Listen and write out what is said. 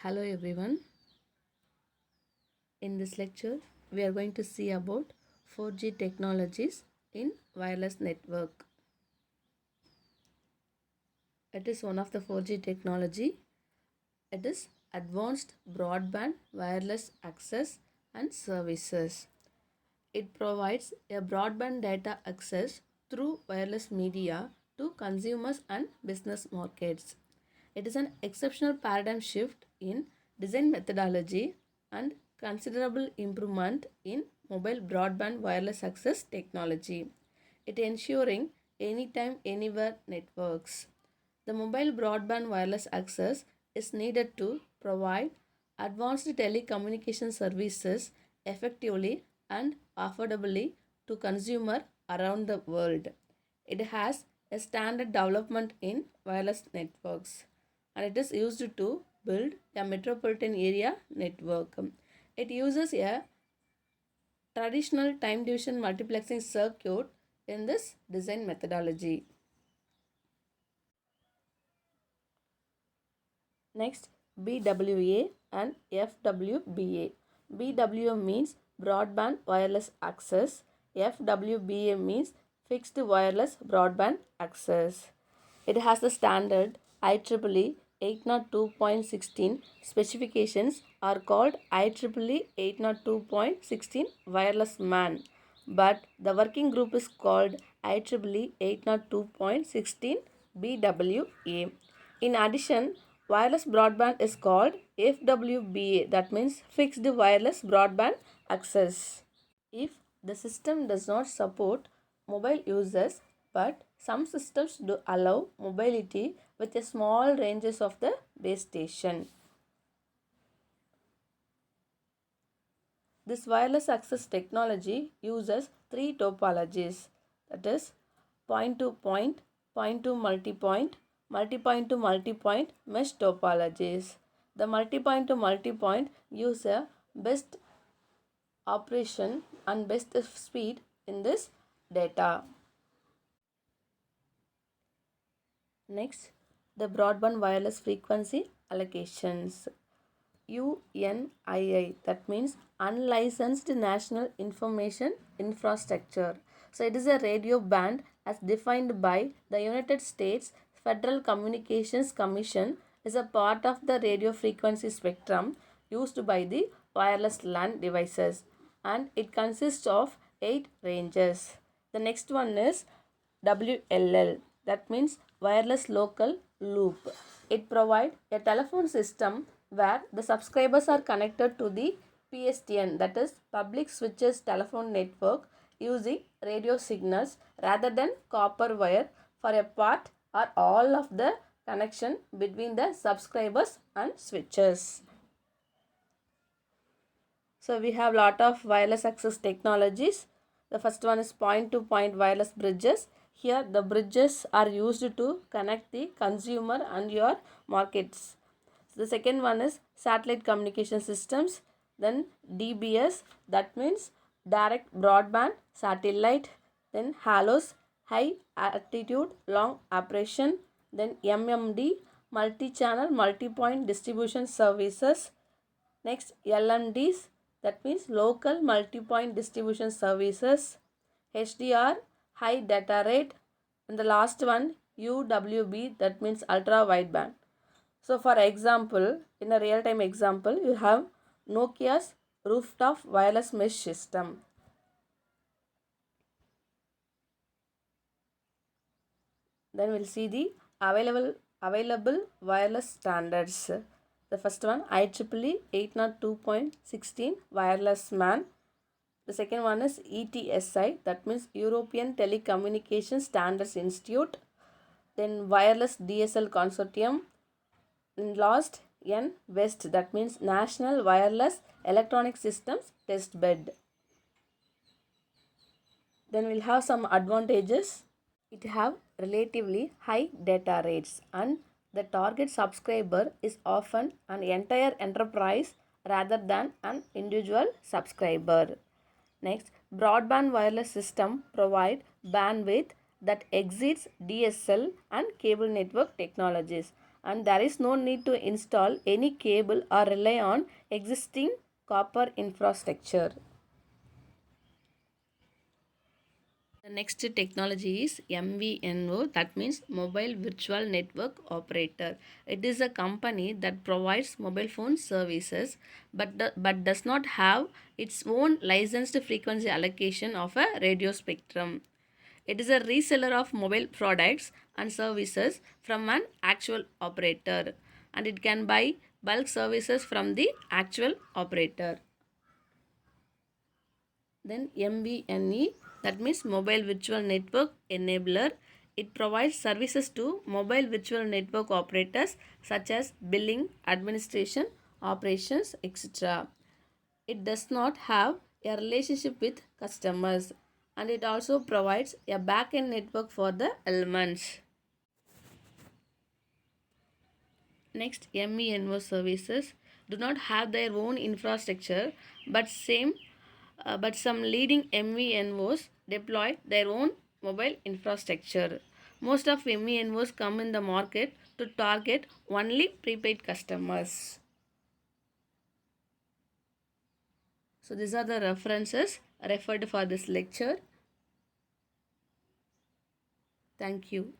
Hello everyone. In this lecture, we are going to see about 4G technologies in wireless network. It is one of the 4G technology. It is advanced broadband wireless access and services. It provides a broadband data access through wireless media to consumers and business markets. It is an exceptional paradigm shift in design methodology and considerable improvement in mobile broadband wireless access technology. It ensuring anytime anywhere networks. The mobile broadband wireless access is needed to provide advanced telecommunication services effectively and affordably to consumer around the world. It has a standard development in wireless networks and it is used to build a metropolitan area network. It uses a traditional time division multiplexing circuit in this design methodology. Next, BWA and FWBA. BWA means broadband wireless access. FWBA means fixed wireless broadband access. It has the standard IEEE 802.16 specifications are called IEEE 802.16 wireless MAN, but the working group is called IEEE 802.16 BWA. In addition, wireless broadband is called FWBA, that means fixed wireless broadband access. If the system does not support mobile users, but some systems do allow mobility with a small ranges of the base station. This wireless access technology uses three topologies, that is point to point, point to multipoint, multipoint to multipoint mesh topologies. The multipoint to multipoint gives a best operation and best speed in this data. Next, the broadband wireless frequency allocations. UNII, that means Unlicensed National Information Infrastructure. So it is a radio band as defined by the United States Federal Communications Commission, is a part of the radio frequency spectrum used by the wireless LAN devices, and it consists of 8 ranges. The next one is WLL, that means wireless local loop. It provides a telephone system where the subscribers are connected to the PSTN, that is public switches telephone network, using radio signals rather than copper wire for a part or all of the connection between the subscribers and switches. So we have lot of wireless access technologies. The first one is point to point wireless bridges. Here the bridges are used to connect the consumer and your markets. So the second one is satellite communication systems. Then DBS, that means direct broadband satellite. Then HALOS, high altitude long operation. Then MMD, multi-channel multi-point distribution services. Next, LMDs, that means local multi-point distribution services. HDR, high data rate. And the last one, UWB, that means ultra wideband. So for example, in a real-time example, you have Nokia's rooftop wireless mesh system. Then we'll see the available wireless standards. The first one, IEEE 802.16 wireless MAN. The second one is ETSI, that means European Telecommunication Standards Institute. Then wireless DSL consortium. And last, NWEST, that means National Wireless Electronic Systems Test Bed. Then we'll have some advantages. It have relatively high data rates, and the target subscriber is often an entire enterprise rather than an individual subscriber. Next, broadband wireless system provide bandwidth that exceeds DSL and cable network technologies, and there is no need to install any cable or rely on existing copper infrastructure. The next technology is MVNO, that means Mobile Virtual Network Operator. It is a company that provides mobile phone services but does not have its own licensed frequency allocation of a radio spectrum. It is a reseller of mobile products and services from an actual operator, and it can buy bulk services from the actual operator. Then MVNE, that means Mobile Virtual Network Enabler. It provides services to mobile virtual network operators such as billing, administration, operations, etc. It does not have a relationship with customers, and it also provides a backend network for the elements. Next, MENO services do not have their own infrastructure, but some leading MVNOs deploy their own mobile infrastructure. Most of MVNOs come in the market to target only prepaid customers. So these are the references referred for this lecture. Thank you.